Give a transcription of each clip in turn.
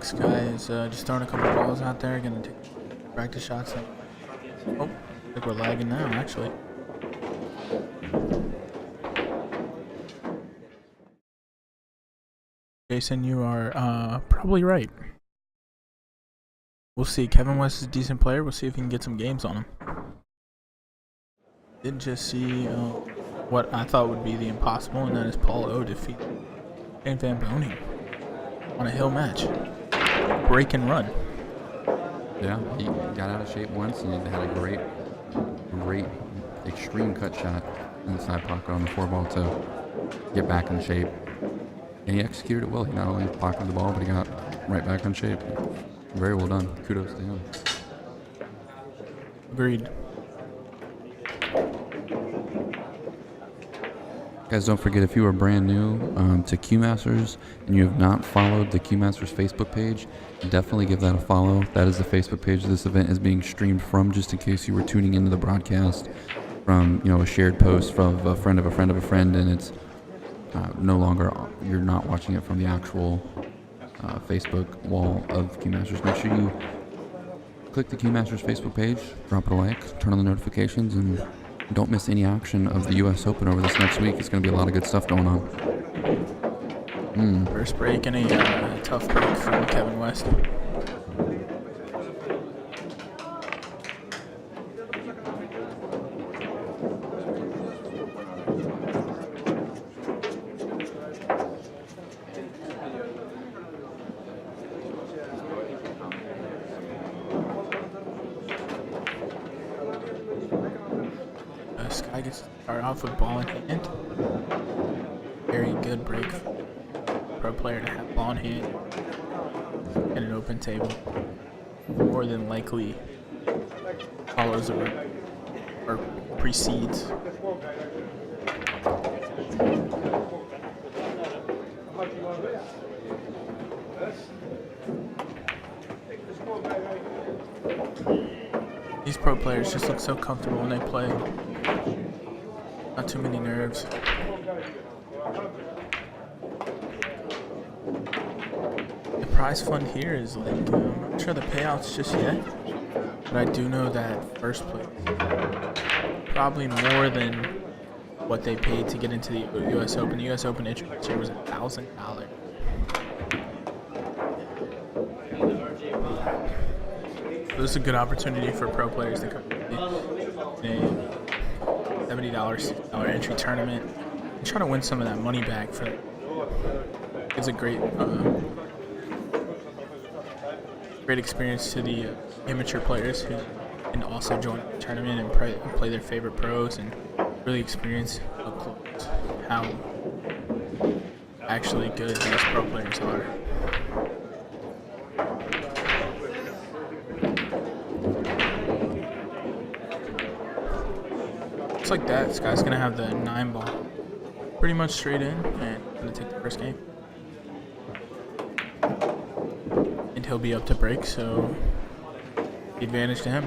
Next guy is just throwing a couple balls out there, gonna take practice shots. Oh, I think we're lagging now, actually. Jason, you are probably right. We'll see. Kevin West is a decent player. We'll see if he can get some games on him. Did just see what I thought would be the impossible, and that is Paul O defeat and Van Boning on a hill match. Break and run. Yeah, he got out of shape once and had a great extreme cut shot in the side pocket on the 4-ball to get back in shape. And he executed it well. He not only pocketed the ball, but he got right back in shape. Very well done. Kudos to him. Agreed. Guys, don't forget, if you are brand new to Q-Masters and you have not followed the Q-Masters Facebook page, definitely give that a follow. That is the Facebook page this event is being streamed from, just in case you were tuning into the broadcast from, a shared post from a friend of a friend of a friend, and it's no longer, you're not watching it from the actual Facebook wall of Q-Masters. Make sure you click the Q-Masters Facebook page, drop it a like, turn on the notifications, and don't miss any action of the U.S. Open over this next week. It's going to be a lot of good stuff going on. First break and a tough break from Kevin West. Sky gets to start off with ball in hand. Very good break for a player to have ball in hand and an open table. More than likely follows or precedes. These pro players just look so comfortable when they play. Not too many nerves. The prize fund here is like, I'm not sure the payouts just yet, but I do know that first place, probably more than what they paid to get into the U.S. Open. The U.S. Open entry this year was $1,000. So this is a good opportunity for pro players to come in a $70 entry tournament and try to win some of that money back. It's a great experience to the amateur players who can also join the tournament and play their favorite pros and really experience up close how actually good these pro players are. Just like that, this guy's gonna have the 9-ball pretty much straight in and gonna take the first game. And he'll be up to break, so the advantage to him.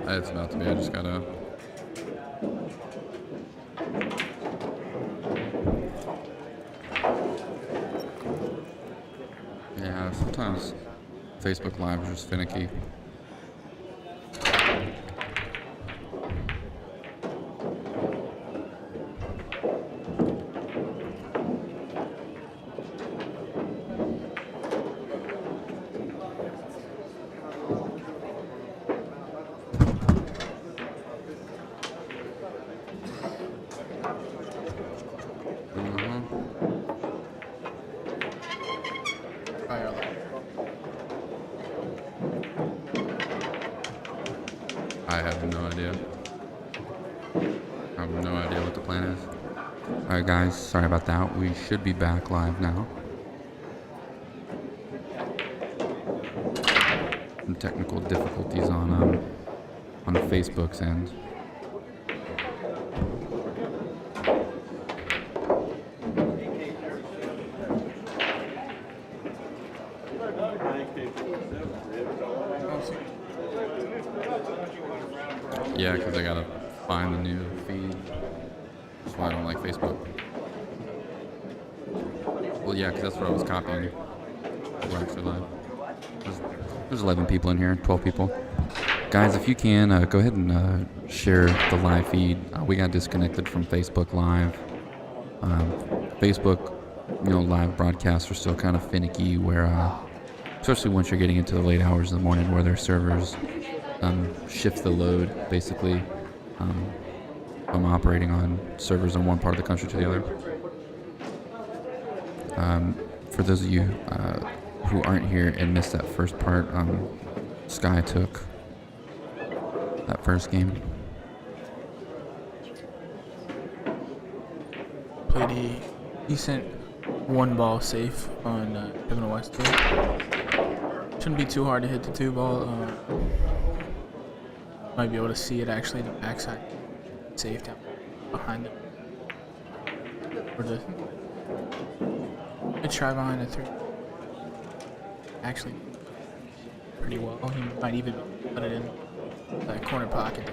It's about to be. I just gotta. Yeah, sometimes Facebook Live is just finicky. I have no idea. I have no idea what the plan is. Alright guys, sorry about that. We should be back live now. Some technical difficulties on the Facebook's end. because I gotta find the new feed. That's why I don't like Facebook. Well, yeah, because that's what I was copying. We're actually live. There's 11 people in here, 12 people. Guys, if you can, go ahead and share the live feed. We got disconnected from Facebook Live. Facebook, live broadcasts are still kind of finicky where, especially once you're getting into the late hours of the morning where their servers shift the load, basically, from operating on servers in one part of the country to the other. For those of you who aren't here and missed that first part, Sky took that first game. Played a decent one ball safe on Kevin West. Shouldn't be too hard to hit the 2-ball. Might be able to see it actually the backside safe down behind it. Or the I try behind the 3. Actually, pretty well. He might even put it in that corner pocket.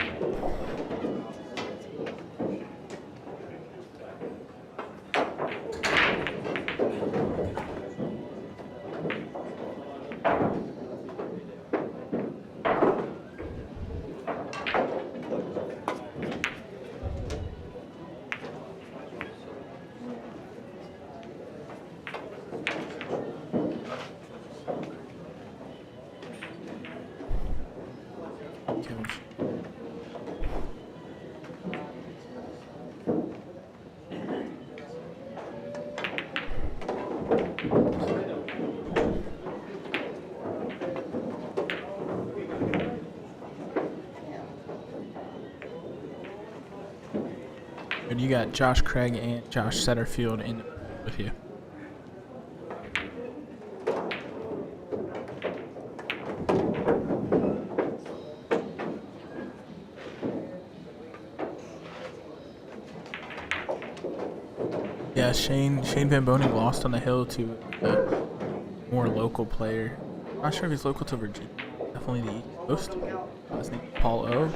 And you got Josh Craig and Josh Setterfield in with you. Yeah, Shane Van Boning lost on the hill to a more local player. I'm not sure if he's local to Virginia. Definitely the East Coast. His name is Paul O.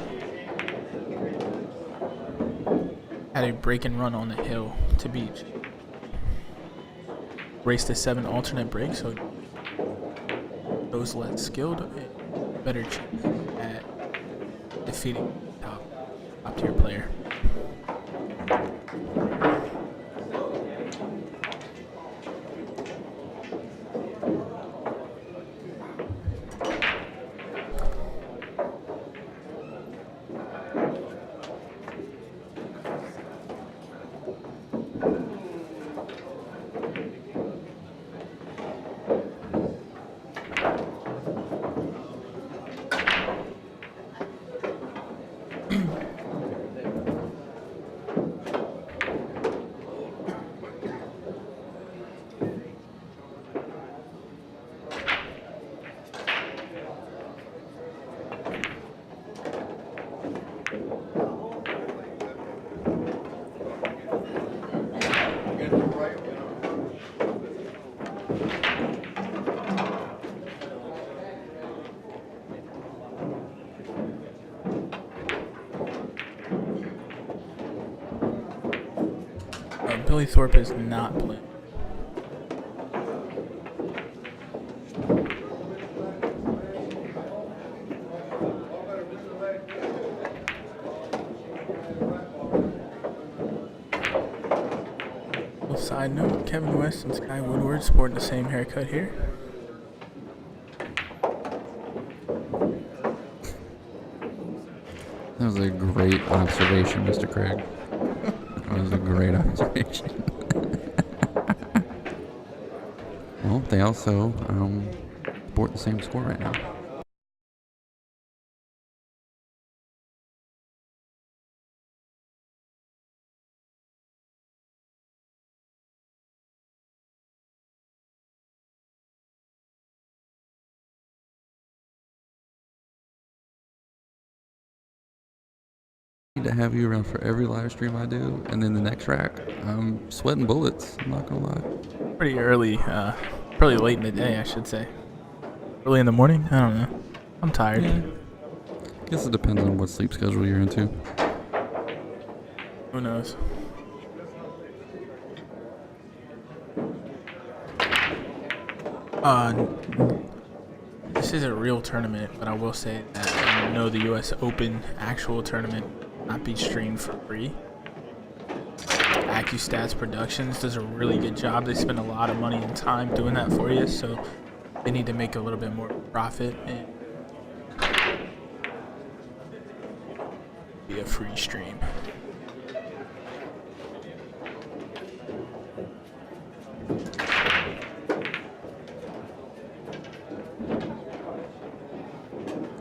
Had a break and run on the hill to beat. Raced a 7 alternate break, so those less skilled, better chance at defeating top tier player. Billy Thorpe is not playing. Well, side note, Kevin West and Sky Woodward sporting the same haircut here. That was a great observation, Mr. Craig. That was a great observation. Well, they also sport the same score right now. To have you around for every live stream I do, and then the next rack, I'm sweating bullets. I'm not gonna lie. Pretty early, probably late in the day, I should say. Early in the morning? I don't know. I'm tired. Yeah. Guess it depends on what sleep schedule you're into. Who knows? This is a real tournament, but I will say that no, the U.S. Open actual tournament will not be streamed for free. AccuStats Productions does a really good job. They spend a lot of money and time doing that for you, so they need to make a little bit more profit and be a free stream.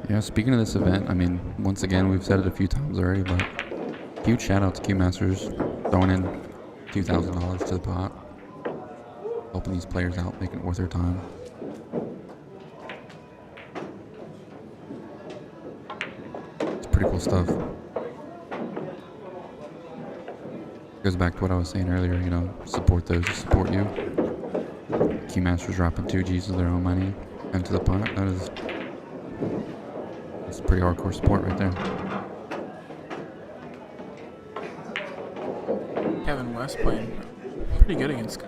Yeah, speaking of this event, I mean, once again, we've said it a few times already, but huge shout out to Q-Masters throwing in $2,000 to the pot, helping these players out, making it worth their time. It's pretty cool stuff. Goes back to what I was saying earlier, you know, support those who support you. Q-Masters dropping 2 G's of their own money into the pot. That's pretty hardcore support right there. Kevin West playing pretty good against.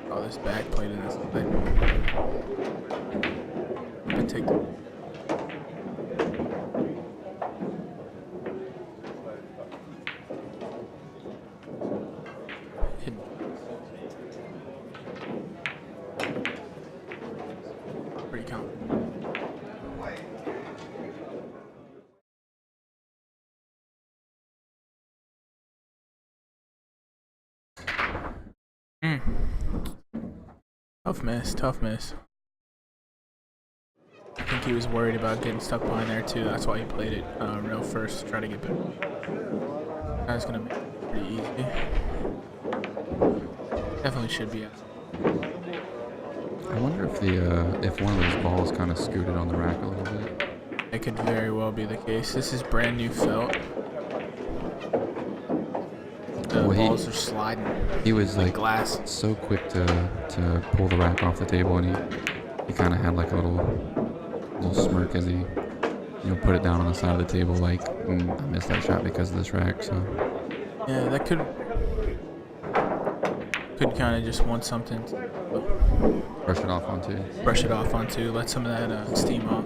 Oh, this back played in this play. I take the. Pretty confident. Tough miss, tough miss. I think he was worried about getting stuck behind there too. That's why he played it rail first, try to get back. That's gonna make it pretty easy. Definitely should be out. I wonder if one of those balls kind of scooted on the rack a little bit. It could very well be the case. This is brand new felt. The balls are sliding. He was like glass. So quick to pull the rack off the table, and he kind of had like a little smirk as he put it down on the side of the table, like I missed that shot because of this rack. So yeah, that could kind of just want something to brush it off onto. Let some of that steam off.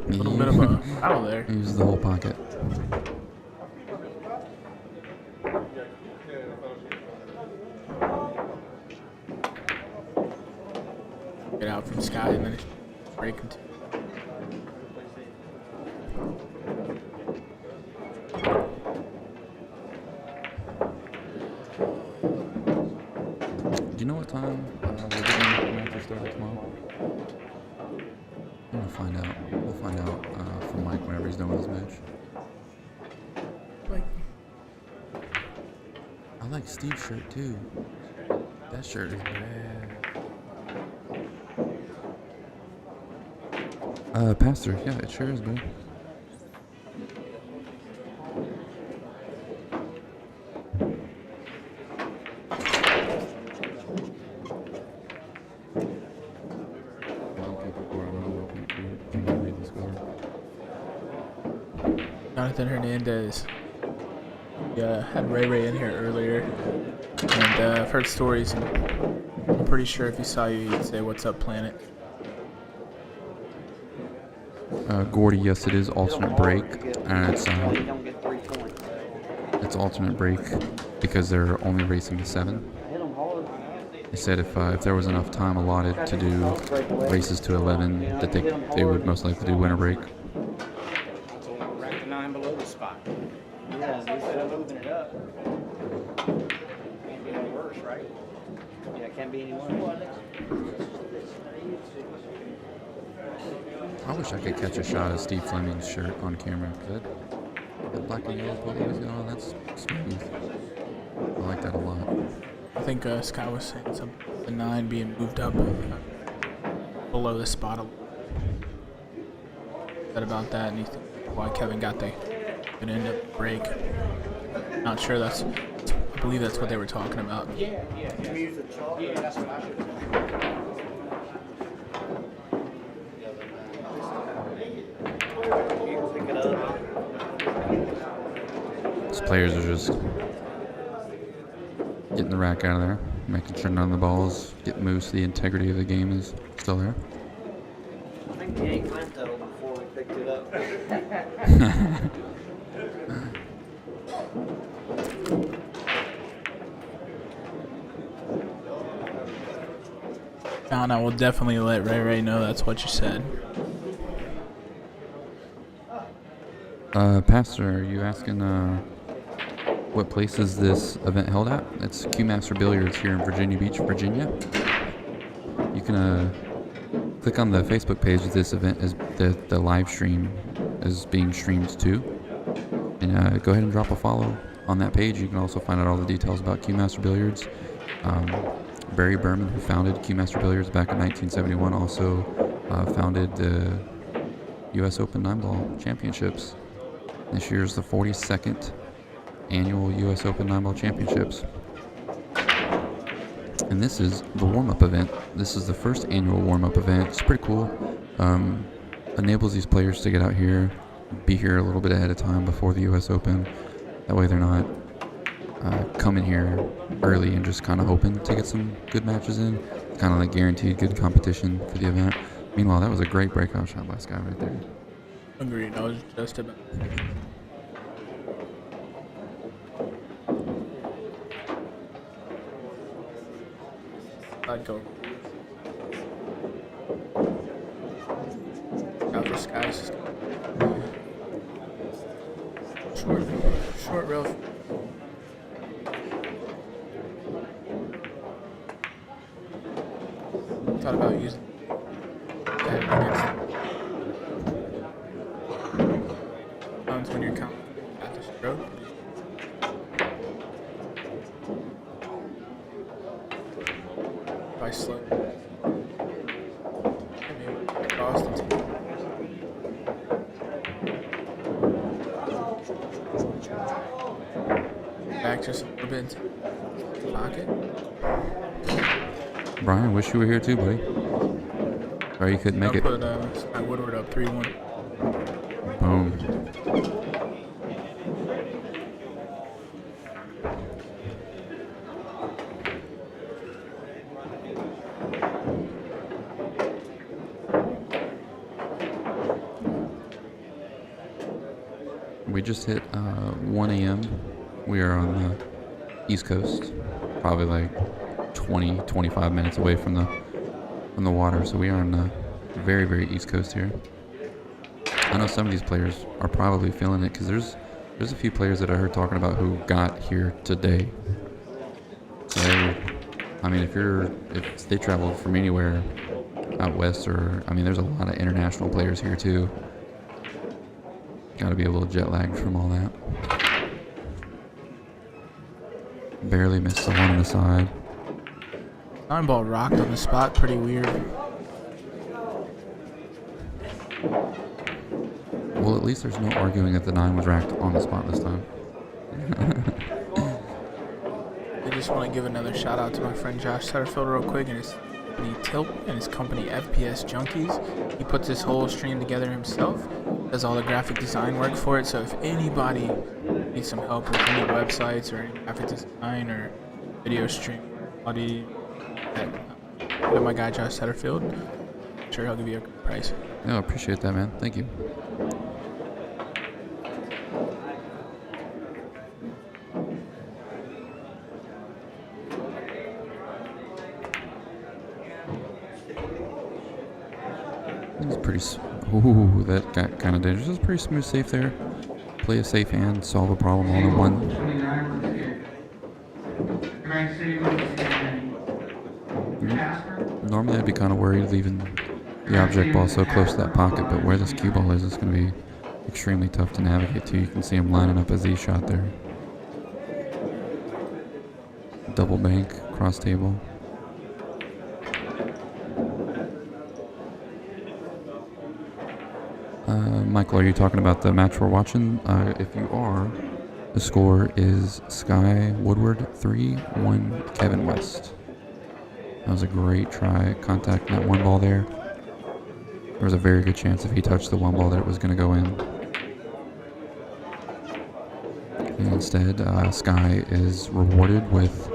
A little bit of a foul there. Use the whole pocket. Get out from Sky and then break him. Do you know what time we're getting the match started tomorrow? I'm gonna find out. We'll find out from Mike whenever he's done with his match. I like Steve's shirt too. That shirt is bad. Pastor, yeah, it sure is, man. Jonathan Hernandez. Yeah, had Ray in here earlier, and I've heard stories, and I'm pretty sure if he saw you, he'd say, "What's up, Planet?" Gordy, yes, it is alternate break, and it's alternate break because they're only racing to 7. They said if there was enough time allotted to do races to 11, that they would most likely do winter break. I wish I could catch a shot of Steve Fleming's shirt on camera. That black and yellow polo he's got on, that's smooth. I like that a lot. I think Scott was saying something about the 9 being moved up below the spot a little. Said about that, and he thinks why Kevin got the gonna end up break. Not sure I believe that's what they were talking about. These players are just getting the rack out of there, making sure none of the balls get moved so the integrity of the game is still there. I think the 8 went though before we picked it up. John, I will definitely let Ray know that's what you said. Pastor, are you asking what place is this event held at? It's Q-Master Billiards here in Virginia Beach, Virginia. You can click on the Facebook page. This event is the live stream is being streamed to, and go ahead and drop a follow on that page. You can also find out all the details about Q-Master Billiards. Barry Berman, who founded Q-Master Billiards back in 1971, also founded the U.S. Open 9-Ball Championships. This year is the 42nd annual U.S. Open 9-Ball Championships. And this is the warm-up event. This is the first annual warm-up event. It's pretty cool. Enables these players to get out here, be here a little bit ahead of time before the U.S. Open. That way they're not coming here early and just kind of hoping to get some good matches in. It's kind of like guaranteed good competition for the event. Meanwhile, that was a great breakout shot by Sky right there. Agreed. I was just about. I'd go. Out for Skies. Short rail. Thought about using that against when you're counting at the stroke. If I slow. Maybe Boston team. Back just a little bit into the pocket. Brian, wish you were here too, buddy. Or you couldn't make it. Put my Woodward up 3-1. Boom. We just hit 1 a.m. We are on the East Coast, probably like 20-25 minutes away from the water, so we are on the very, very East Coast here. I know some of these players are probably feeling it because there's a few players that I heard talking about who got here today. So I mean, if they travel from anywhere out west, or I mean, there's a lot of international players here too. Got to be a little jet lagged from all that. Barely missed the one on the side. 9-ball rocked on the spot, pretty weird. Well, at least there's no arguing that the 9 was racked on the spot this time. I just want to give another shout out to my friend Josh Setterfield real quick and his company Tilt and his company FPS Junkies. He puts this whole stream together himself, does all the graphic design work for it, so if anybody needs some help with any websites or any graphic design or video stream quality, to my guy Josh Setterfield, I'm sure he'll give you a good price. No, I appreciate that, man. Thank you. It's pretty. Ooh, that got kind of dangerous. It's pretty smooth, safe there. Play a safe hand, solve a problem all in one. Normally, I'd be kind of worried leaving the object ball so close to that pocket, but where this cue ball is, it's going to be extremely tough to navigate to. You can see him lining up as he shot there. Double bank, cross table. Michael, are you talking about the match we're watching? If you are, the score is Sky Woodward 3-1 Kevin West. That was a great try contacting that one ball there. There was a very good chance if he touched the one ball that it was going to go in. And instead, Sky is rewarded with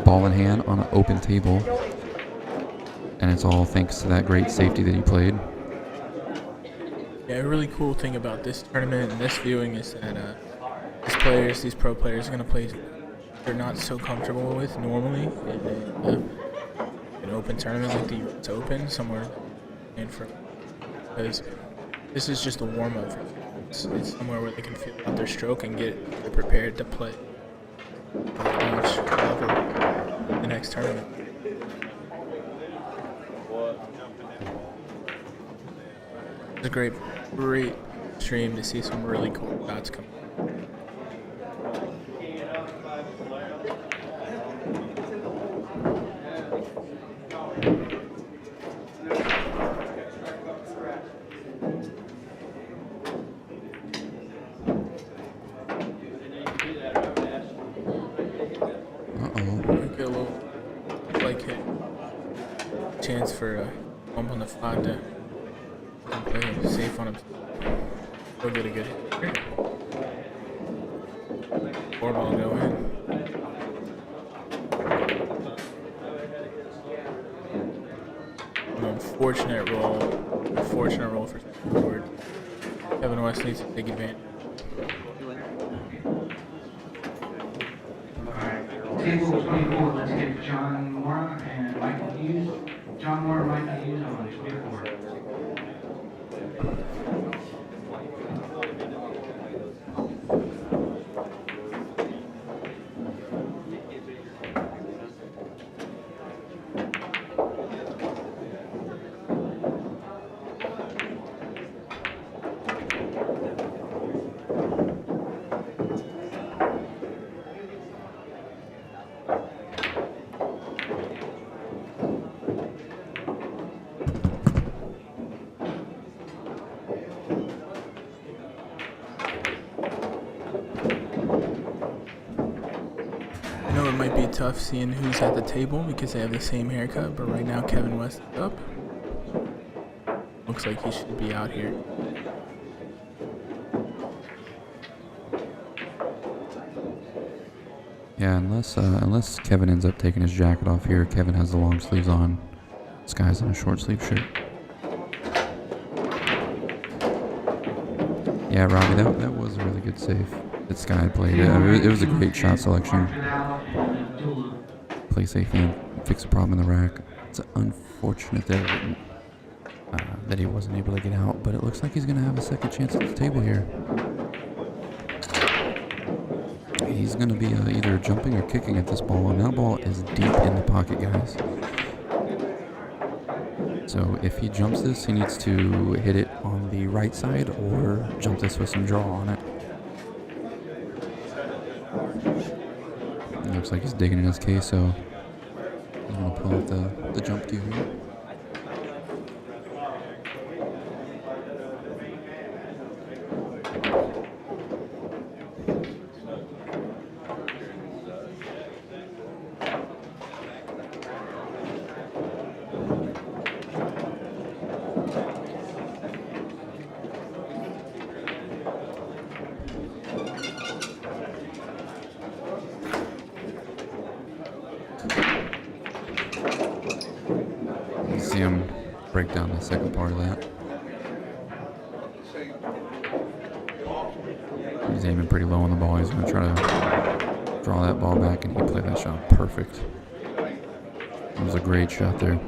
ball in hand on an open table. And it's all thanks to that great safety that he played. Yeah, a really cool thing about this tournament and this viewing is that these pro players are going to play they're not so comfortable with normally in an open tournament like the US Open, somewhere in for, because this is just a warm-up. It's somewhere where they can feel out their stroke and get prepared to play the next tournament. It's a great stream to see some really cool shots come. Get a little like hit chance for a bump on the 5 to play safe on him. He'll get a good hit here. 4 ball go in. An unfortunate roll for forward. Kevin West needs to take advantage. Table 24, let's get John Moore and Michael Hughes. John Moore and Michael Hughes on 24. I know it might be tough seeing who's at the table because they have the same haircut, but right now Kevin West is up. Looks like he should be out here. Yeah, unless Kevin ends up taking his jacket off here, Kevin has the long sleeves on. This guy's in a short sleeve shirt. Yeah, Robbie, that was a really good save. This guy played it. It was a great shot selection. Play safe and fix a problem in the rack. It's unfortunate that he wasn't able to get out, but it looks like he's going to have a second chance at the table here. He's going to be either jumping or kicking at this ball, and that ball is deep in the pocket, guys. So if he jumps this, he needs to hit it on the right side or jump this with some draw on it. It looks like he's digging in his case, so he's going to pull out the jump cue here. See him break down the second part of that. He's aiming pretty low on the ball. He's going to try to draw that ball back, and he played that shot perfect. It was a great shot there.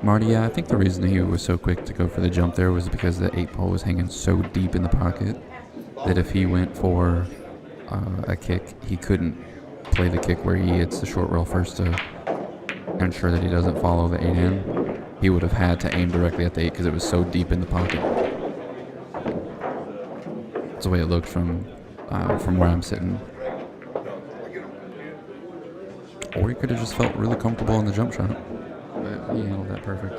Marty, yeah, I think the reason he was so quick to go for the jump there was because the 8 ball was hanging so deep in the pocket that if he went for a kick, he couldn't play the kick where he hits the short rail first to ensure that he doesn't follow the 8 in. He would have had to aim directly at the 8 because it was so deep in the pocket. That's the way it looked from where I'm sitting. Or he could have just felt really comfortable in the jump shot. but he handled that perfect.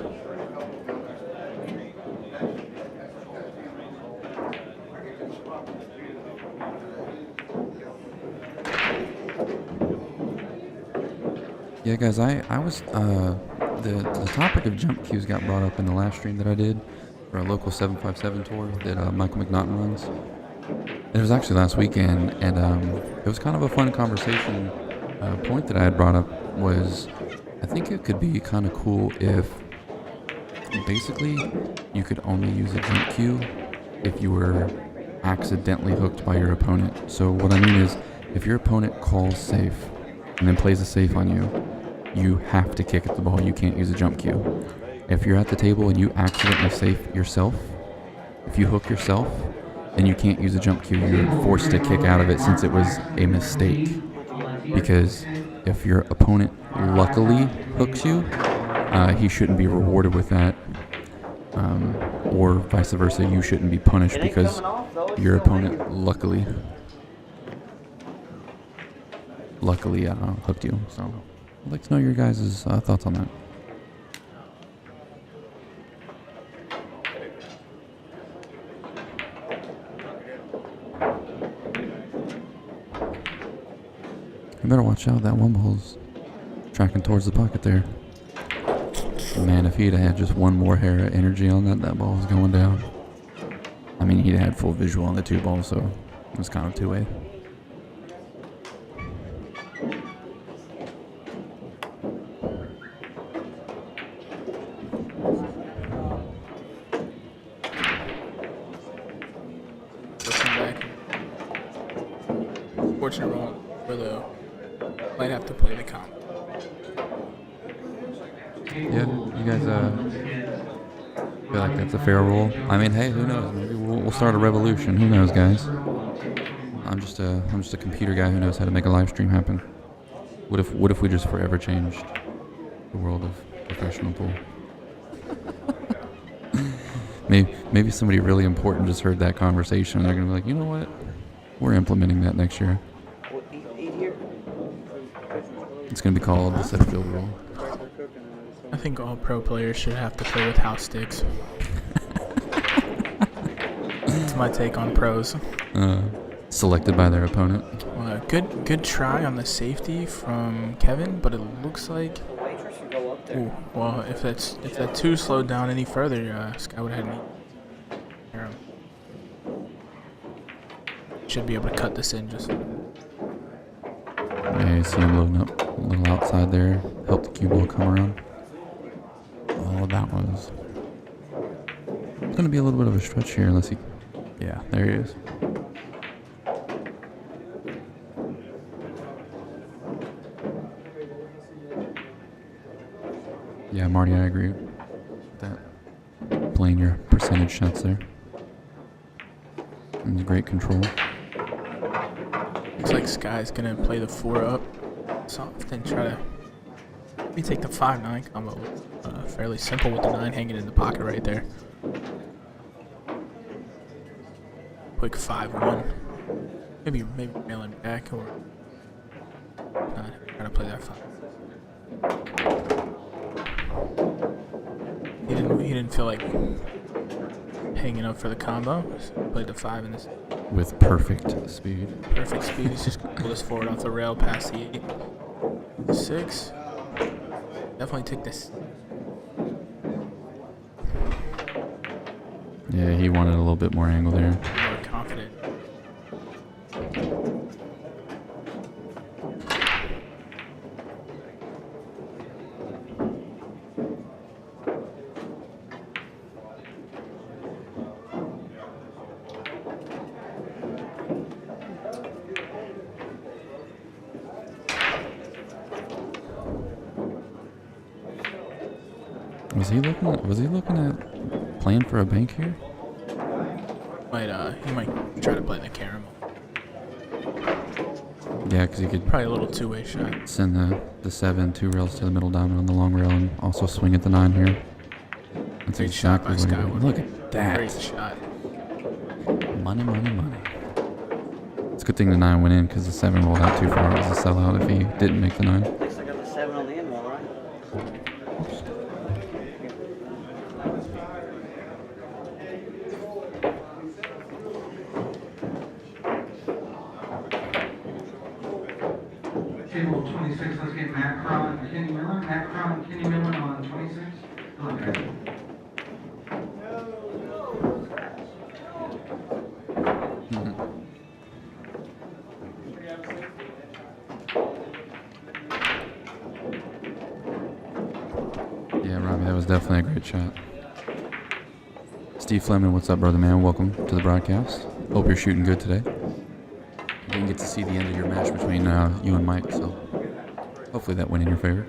Yeah, guys, I was, the topic of jump cues got brought up in the last stream that I did for a local 757 tour that Michael McNaughton runs. And it was actually last weekend, and it was kind of a fun conversation. Point that I had brought up was, I think it could be kind of cool if, basically, you could only use a jump cue if you were accidentally hooked by your opponent. So what I mean is, if your opponent calls safe and then plays a safe on you, you have to kick at the ball. You can't use a jump cue. If you're at the table and you accidentally safe yourself, if you hook yourself, then you can't use a jump cue. You're forced to kick out of it since it was a mistake. Because if your opponent luckily hooks you, he shouldn't be rewarded with that. Or vice versa, you shouldn't be punished because your opponent luckily hooked you. So I'd like to know your guys' thoughts on that. You better watch out, that one ball's tracking towards the pocket there. Man, if he'd had just one more hair of energy on that, that ball was going down. I mean, he'd had full visual on the two balls, so it was kind of two-way. Fortunate roll for the might have to play the comp. Yeah, you guys feel like that's a fair rule? I mean, hey, who knows? Maybe we'll start a revolution. Who knows, guys? I'm just a computer guy who knows how to make a live stream happen. What if we just forever changed the world of professional pool? Maybe somebody really important just heard that conversation and they're gonna be like, you know what? We're implementing that next year. It's going to be called the set field rule. I think all pro players should have to play with house sticks. That's my take on pros. Selected by their opponent. Good try on the safety from Kevin, but it looks like. Ooh, well, if that two slowed down any further, Sky would have had me. Should be able to cut this in just. Yeah, you see him loading up a little outside there. Help the cue ball come around. Oh, that was. It's going to be a little bit of a stretch here unless he. Yeah, there he is. Yeah, Marty, I agree with that. Playing your percentage shots there. And great control. Looks like Sky's gonna play the 4-up soft and try to maybe take the 5-9 combo. Fairly simple with the 9 hanging in the pocket right there. Quick 5-1. Maybe mailing back or try to play that 5. He didn't feel like hanging up for the combo. So played the 5 in this. With perfect speed. Perfect speed. He's just gonna pull this forward off the rail past the 8. 6. Definitely take this. Yeah, he wanted a little bit more angle there. More confident. Was he looking at playing for a bank here? He might try to play the caramel. Yeah, because he could Probably a little two-way shot. send the 7 2 rails to the middle diamond on the long rail and also swing at the 9 here. That's Great shot by exactly what he Skyward. did. Look at that. Great shot. Money, money, money. It's a good thing the 9 went in because the 7 rolled out too far. It was a sellout if he didn't make the 9. At least I got the 7 on the end one, right? Table 26, let's get Matt Cron and Kenny Millen. Matt Cron and Kenny Millen on 26. Good luck, guys. Yeah, Robbie, that was definitely a great shot. Steve Fleming, what's up, brother man? Welcome to the broadcast. Hope you're shooting good today. You didn't get to see the end of your match between you and Mike, so hopefully that went in your favor.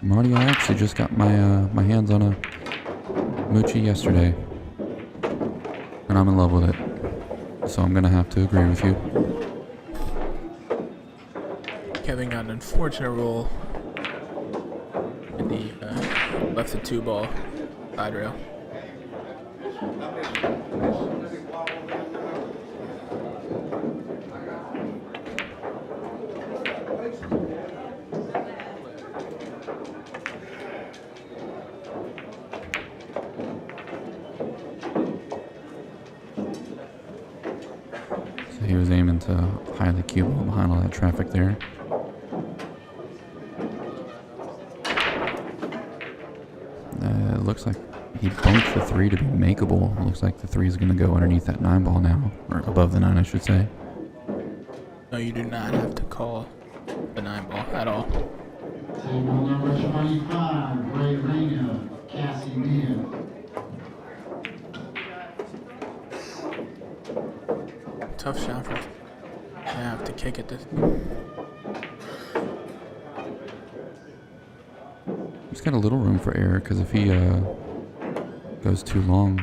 Marty, I actually just got my hands on a Moochie yesterday, and I'm in love with it. So I'm gonna have to agree with you. Kevin got an unfortunate roll in the left the 2-ball side rail. So he was aiming to hide the cue ball behind all that traffic there. It looks like he bumped the 3 to be makeable. It looks like the 3 is going to go underneath that 9-ball now, or above the 9, I should say. No, you do not have to call the 9-ball at all. Table number 25, Ray Rena, Cassie Mia. Tough shot for I have to kick it this. He's got a little room for error because if he goes too long.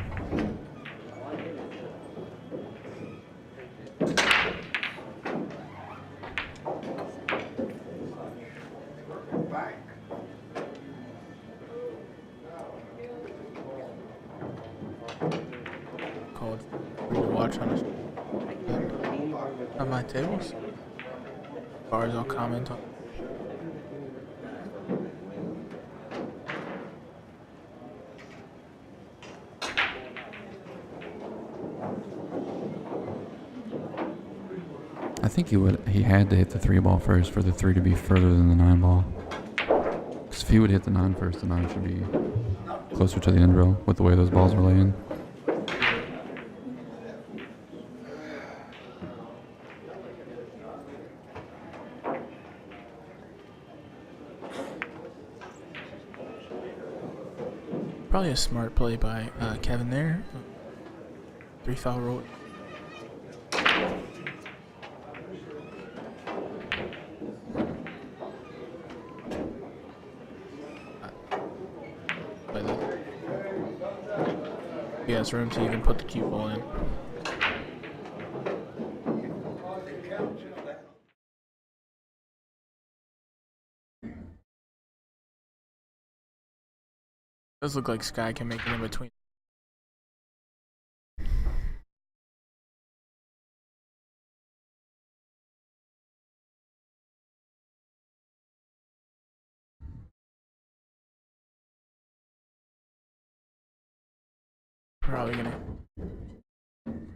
Called for you to watch on my tables. Bars, I'll comment on. I think he had to hit the 3-ball first for the 3 to be further than the 9-ball. Because if he would hit the 9 first, the 9 should be closer to the end rail with the way those balls were laying. Probably a smart play by Kevin there. 3-foul roll. He has room to even put the cue ball in. Does look like Sky can make it in between.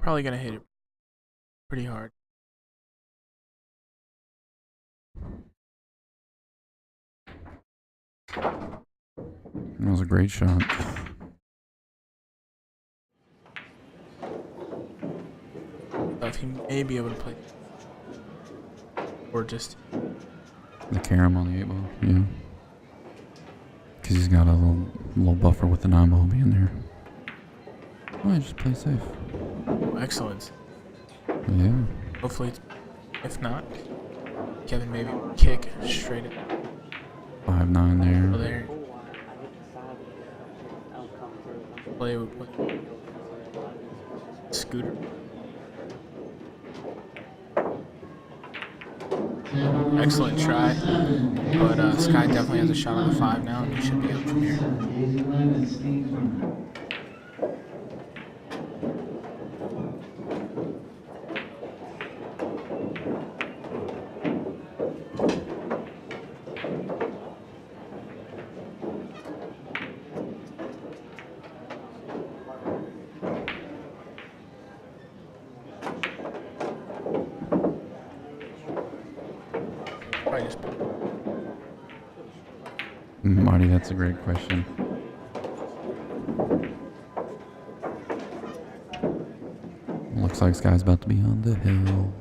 Probably gonna hit it pretty hard. That was a great shot. If he may be able to play, or just The carom on the 8-ball, yeah. Because he's got a little buffer with the 9-ball being there. Oh, I just play safe. excellence. Yeah. Hopefully, if not, Kevin maybe kick straight at 5-9 there. there. Play with Scooter. Excellent try, but Sky definitely has a shot on the 5 now, and he should be up from here. Marty, that's a great question. Looks like Sky's about to be on the hill.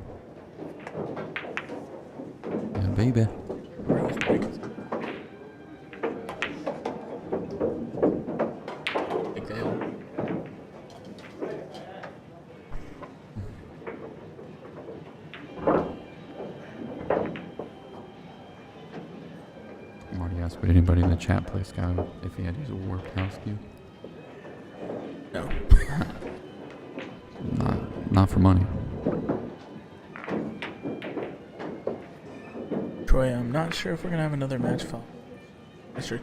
Yeah, baby. Big deal. Marty asked, would anybody in the chat play Sky if he had to use a warp house cube? No. Not for money. Troy, I'm not sure if we're gonna have another match fall. Mr.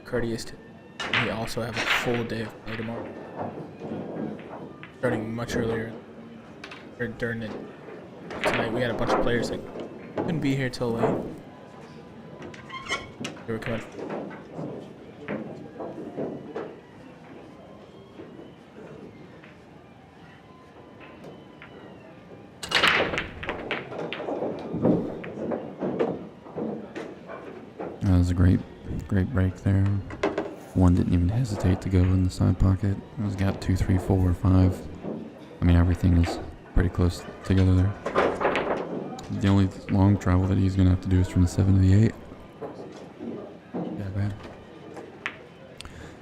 Courteous to we also have a full day of play tomorrow. Starting much earlier. Or during the tonight we had a bunch of players that couldn't be here till late. They were coming. That was a great break there. One didn't even hesitate to go in the side pocket. It was got 2, 3, 4, 5. I mean, everything is pretty close together there. The only long travel that he's going to have to do is from the 7 to the 8. Yeah, man.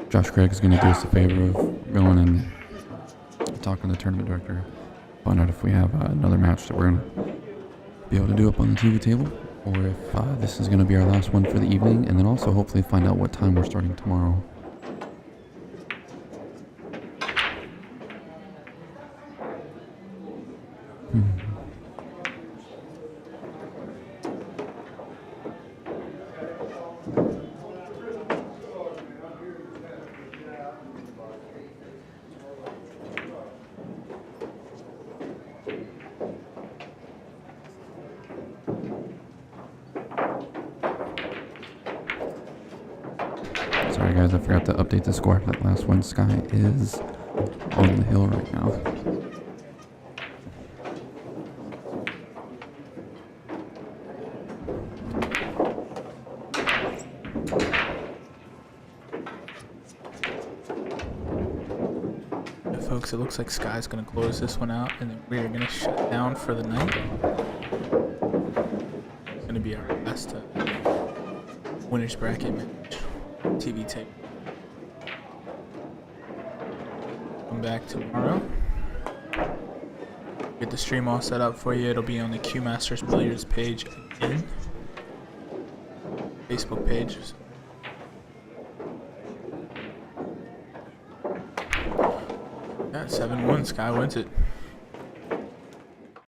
Josh Craig is going to do us a favor of going and talking to the tournament director, find out if we have another match that we're going to be able to do up on the TV table, or if this is going to be our last one for the evening, and then also hopefully find out what time we're starting tomorrow. Sorry guys, I forgot to update the score for that last one. Sky is on the hill right now. Yeah, folks, it looks like Sky's gonna close this one out and then we're gonna shut down for the night. It's gonna be our last winners bracket match. TV tape. Come back tomorrow. Get the stream all set up for you. It'll be on the Q-Master Billiards page again. Facebook page. Yeah, 7-1. Sky wins it.